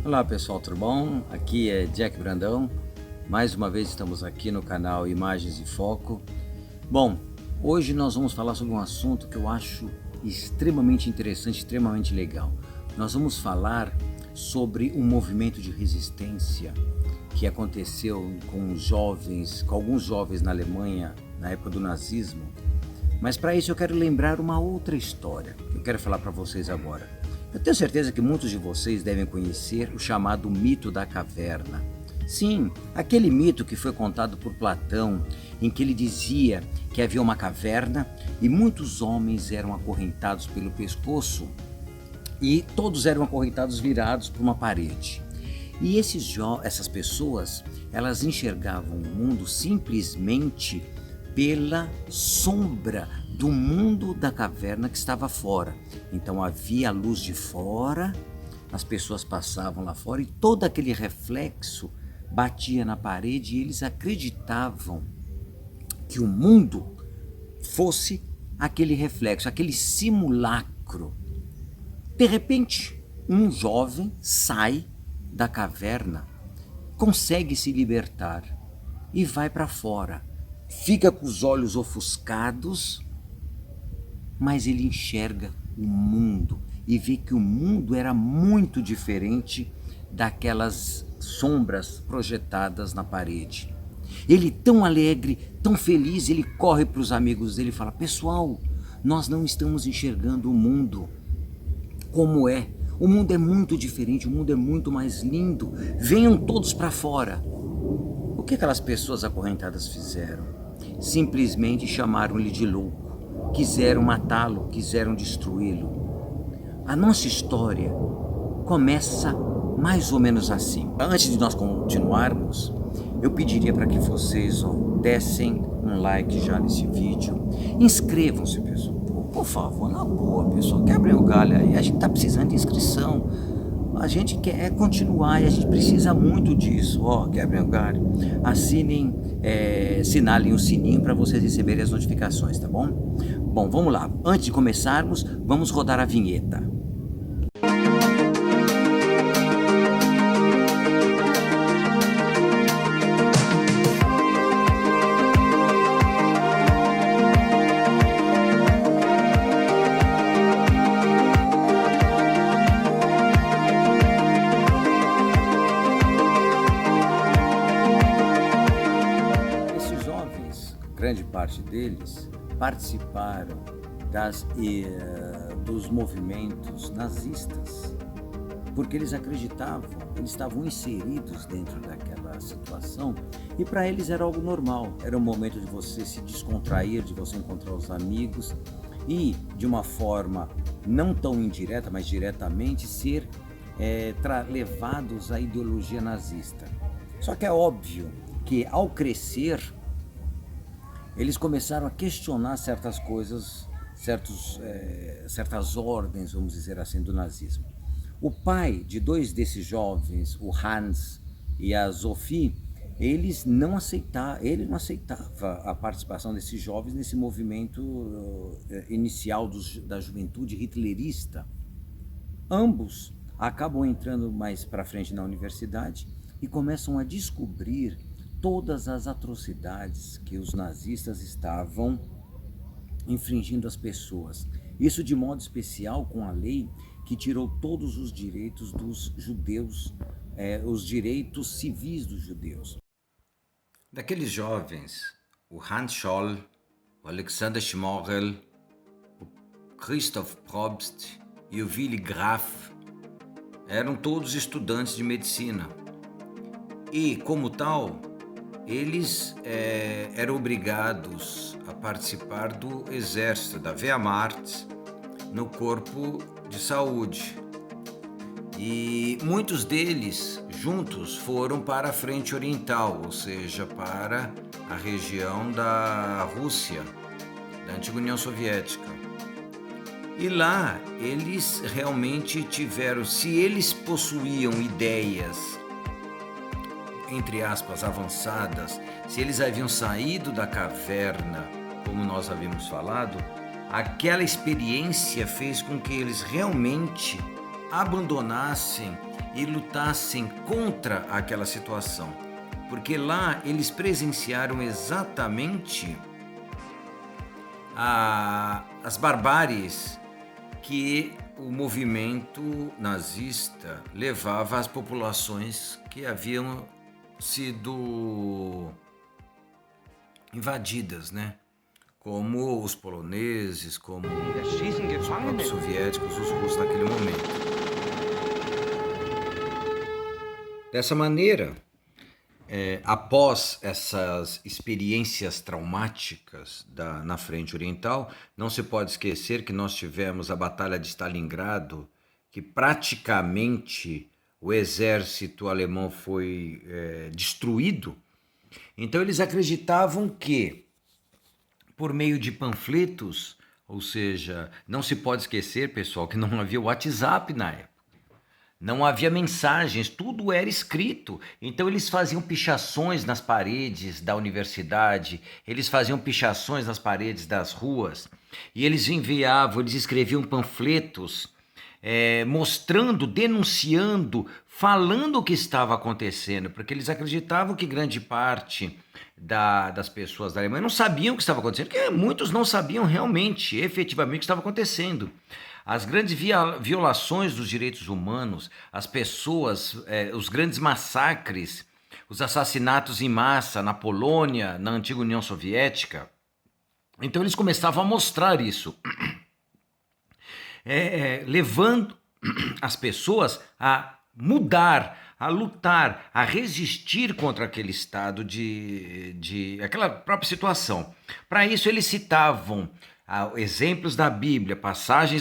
Olá pessoal, tudo bom? Aqui é Jack Brandão. Mais uma vez estamos aqui no canal Imagens e Foco. Bom, hoje nós vamos falar sobre um assunto que eu acho extremamente interessante, extremamente legal. Nós vamos falar sobre um movimento de resistência que aconteceu com alguns jovens na Alemanha na época do nazismo. Mas para isso eu quero lembrar uma outra história que eu quero falar para vocês agora. Eu tenho certeza que muitos de vocês devem conhecer o chamado mito da caverna. Sim, aquele mito que foi contado por Platão, em que ele dizia que havia uma caverna e muitos homens eram acorrentados pelo pescoço e todos eram acorrentados virados para uma parede. E essas pessoas, elas enxergavam o mundo simplesmente pela sombra do mundo da caverna que estava fora. Então havia a luz de fora, as pessoas passavam lá fora e todo aquele reflexo batia na parede e eles acreditavam que o mundo fosse aquele reflexo, aquele simulacro. De repente, um jovem sai da caverna, consegue se libertar e vai para fora. Fica com os olhos ofuscados, mas ele enxerga o mundo e vê que o mundo era muito diferente daquelas sombras projetadas na parede. Ele, tão alegre, tão feliz, ele corre para os amigos dele e fala: pessoal, nós não estamos enxergando o mundo como é. O mundo é muito diferente, o mundo é muito mais lindo. Venham todos para fora. O que aquelas pessoas acorrentadas fizeram? Simplesmente chamaram-lhe de louco, quiseram matá-lo, quiseram destruí-lo. A nossa história começa mais ou menos assim. Antes de nós continuarmos, eu pediria para que vocês dessem um like já nesse vídeo. Inscrevam-se, pessoal. Por favor, na boa, pessoal. Quebrem o galho aí. A gente está precisando de inscrição. A gente quer continuar e a gente precisa muito disso. Quebrem o galho. Assinem, sinalem o sininho para vocês receberem as notificações, tá bom? Bom, vamos lá. Antes de começarmos, vamos rodar a vinheta. Grande parte deles participaram dos movimentos nazistas, porque eles acreditavam, eles estavam inseridos dentro daquela situação e para eles era algo normal, era um momento de você se descontrair, de você encontrar os amigos e de uma forma não tão indireta, mas diretamente ser levados à ideologia nazista. Só que é óbvio que ao crescer eles começaram a questionar certas coisas, certas ordens, vamos dizer assim, do nazismo. O pai de dois desses jovens, o Hans e a Sophie, ele não aceitava a participação desses jovens nesse movimento inicial da juventude hitlerista. Ambos acabam entrando mais para frente na universidade e começam a descobrir todas as atrocidades que os nazistas estavam infringindo às pessoas. Isso de modo especial com a lei que tirou todos os direitos dos judeus, os direitos civis dos judeus. Daqueles jovens, o Hans Scholl, o Alexander Schmorell, o Christoph Probst e o Willy Graf eram todos estudantes de medicina. E, como tal, eles eram obrigados a participar do exército, da Wehrmacht, no corpo de saúde. E muitos deles juntos foram para a frente oriental, ou seja, para a região da Rússia, da antiga União Soviética. E lá eles realmente tiveram, se eles possuíam ideias entre aspas, avançadas, se eles haviam saído da caverna, como nós havíamos falado, aquela experiência fez com que eles realmente abandonassem e lutassem contra aquela situação, porque lá eles presenciaram exatamente as barbáries que o movimento nazista levava às populações que haviam sido invadidas, né? Como os poloneses, como os próprios soviéticos, os russos naquele momento. Dessa maneira, após essas experiências traumáticas na frente oriental, não se pode esquecer que nós tivemos a Batalha de Stalingrado, que praticamente o exército alemão foi destruído. Então eles acreditavam que, por meio de panfletos, ou seja, não se pode esquecer, pessoal, que não havia WhatsApp na época. Não havia mensagens, tudo era escrito. Então eles faziam pichações nas paredes da universidade, eles faziam pichações nas paredes das ruas, e eles enviavam, eles escreviam panfletos mostrando, denunciando, falando o que estava acontecendo, porque eles acreditavam que grande parte das pessoas da Alemanha não sabiam o que estava acontecendo, porque muitos não sabiam realmente, efetivamente, o que estava acontecendo. As grandes violações dos direitos humanos, as pessoas, os grandes massacres, os assassinatos em massa na Polônia, na antiga União Soviética. Então eles começavam a mostrar isso, levando as pessoas a mudar, a lutar, a resistir contra aquele estado aquela própria situação. Para isso eles citavam exemplos da Bíblia, passagem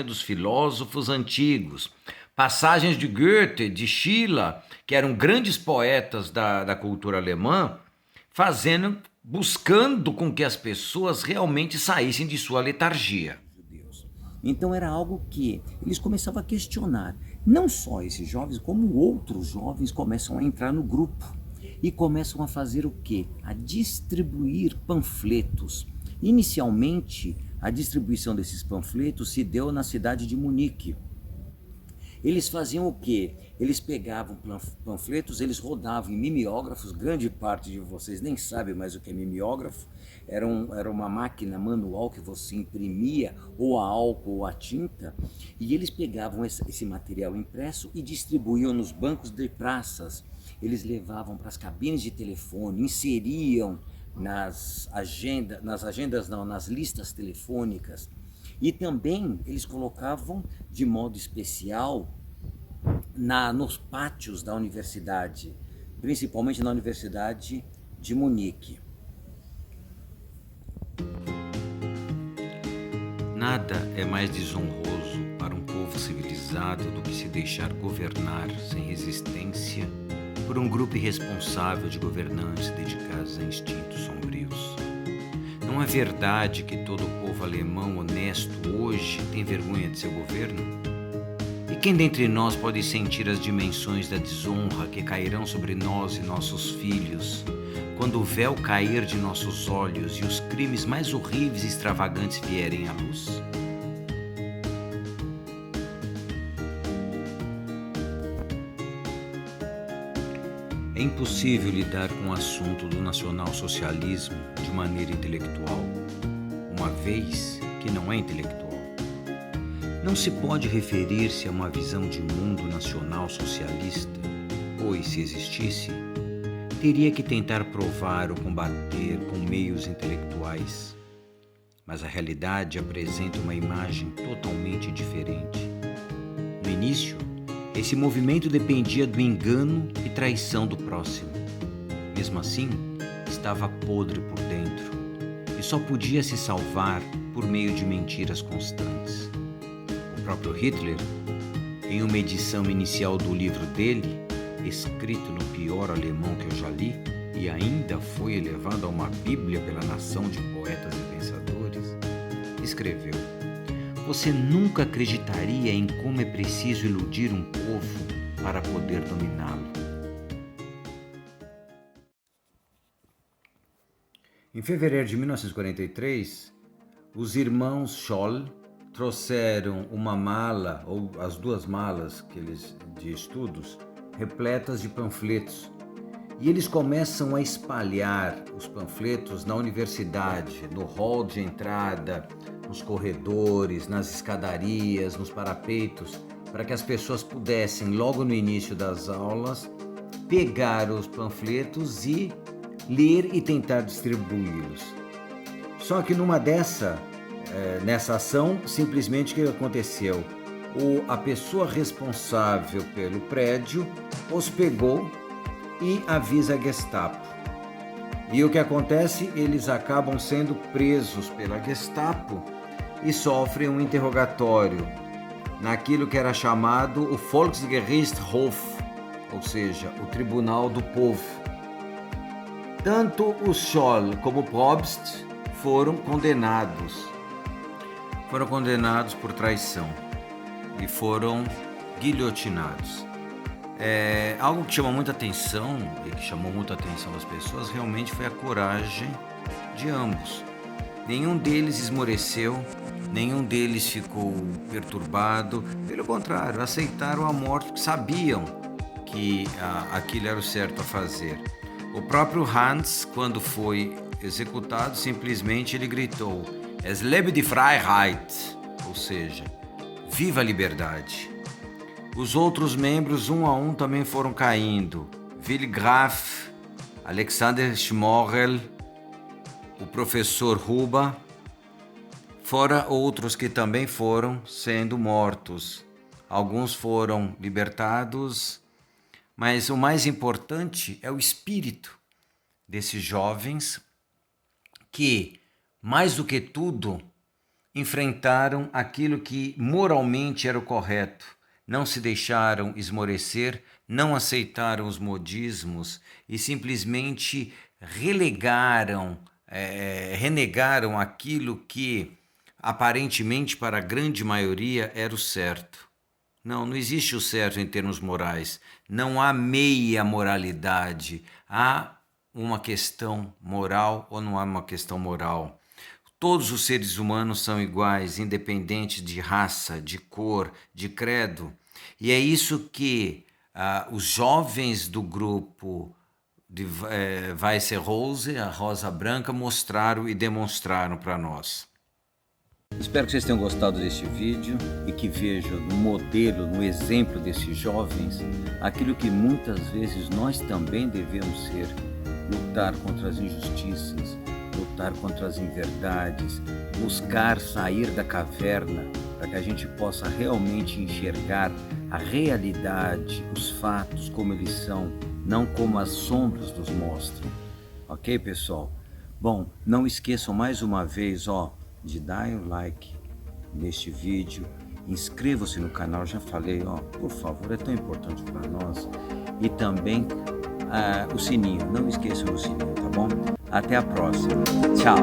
dos filósofos antigos, passagens de Goethe, de Schiller, que eram grandes poetas da cultura alemã, buscando com que as pessoas realmente saíssem de sua letargia. Então era algo que eles começavam a questionar. Não só esses jovens, como outros jovens começam a entrar no grupo e começam a fazer o quê? A distribuir panfletos. Inicialmente, a distribuição desses panfletos se deu na cidade de Munique. Eles faziam o quê? Eles pegavam panfletos, eles rodavam em mimeógrafos, grande parte de vocês nem sabe mais o que é mimeógrafo, era uma máquina manual que você imprimia ou a álcool ou a tinta, e eles pegavam esse material impresso e distribuíam nos bancos de praças, eles levavam para as cabines de telefone, inseriam nas listas telefônicas, e também eles colocavam de modo especial nos pátios da universidade, principalmente na Universidade de Munique. Nada é mais desonroso para um povo civilizado do que se deixar governar sem resistência por um grupo irresponsável de governantes dedicados a instintos sombrios. Não é verdade que todo o povo alemão honesto hoje tem vergonha de seu governo? E quem dentre nós pode sentir as dimensões da desonra que cairão sobre nós e nossos filhos, quando o véu cair de nossos olhos e os crimes mais horríveis e extravagantes vierem à luz? É impossível lidar com o assunto do nacionalsocialismo de maneira intelectual, uma vez que não é intelectual. Não se pode referir-se a uma visão de mundo nacional-socialista, pois, se existisse, teria que tentar provar ou combater com meios intelectuais. Mas a realidade apresenta uma imagem totalmente diferente. No início, esse movimento dependia do engano e traição do próximo. Mesmo assim, estava podre por dentro e só podia se salvar por meio de mentiras constantes. O próprio Hitler, em uma edição inicial do livro dele, escrito no pior alemão que eu já li, e ainda foi elevado a uma bíblia pela nação de poetas e pensadores, escreveu: "Você nunca acreditaria em como é preciso iludir um povo para poder dominá-lo." Em fevereiro de 1943, os irmãos Scholl trouxeram uma mala, ou as duas malas de estudos, repletas de panfletos. E eles começam a espalhar os panfletos na universidade, no hall de entrada, nos corredores, nas escadarias, nos parapeitos, para que as pessoas pudessem, logo no início das aulas, pegar os panfletos e ler e tentar distribuí-los. Só que nessa ação, simplesmente o que aconteceu? A pessoa responsável pelo prédio os pegou e avisa a Gestapo. E o que acontece? Eles acabam sendo presos pela Gestapo e sofrem um interrogatório naquilo que era chamado o Volksgerichtshof, ou seja, o Tribunal do Povo. Tanto o Scholl como o Probst foram condenados por traição e foram guilhotinados. Algo que chama muita atenção e que chamou muita atenção das pessoas realmente foi a coragem de ambos. Nenhum deles esmoreceu, nenhum deles ficou perturbado, pelo contrário, aceitaram a morte porque sabiam que aquilo era o certo a fazer. O próprio Hans, quando foi executado, simplesmente ele gritou: "Es lebe die Freiheit", ou seja, viva a liberdade. Os outros membros, um a um, também foram caindo. Willy Graf, Alexander Schmorell, o professor Huber, fora outros que também foram sendo mortos. Alguns foram libertados, mas o mais importante é o espírito desses jovens que, mais do que tudo, enfrentaram aquilo que moralmente era o correto. Não se deixaram esmorecer, não aceitaram os modismos e simplesmente renegaram aquilo que aparentemente para a grande maioria era o certo. Não existe o certo em termos morais. Não há meia moralidade. Há uma questão moral ou não há uma questão moral. Todos os seres humanos são iguais, independente de raça, de cor, de credo. E é isso que os jovens do grupo de Weiße Rose, a Rosa Branca, mostraram e demonstraram para nós. Espero que vocês tenham gostado deste vídeo e que vejam no modelo, no exemplo desses jovens, aquilo que muitas vezes nós também devemos ser: lutar contra as injustiças, lutar contra as inverdades, buscar sair da caverna para que a gente possa realmente enxergar a realidade, os fatos como eles são, não como as sombras nos mostram. Ok, pessoal? Bom, não esqueçam mais uma vez, de dar o like neste vídeo, inscreva-se no canal, já falei, por favor, é tão importante para nós, e também o sininho, não esqueçam do sininho, tá bom? Até a próxima, tchau!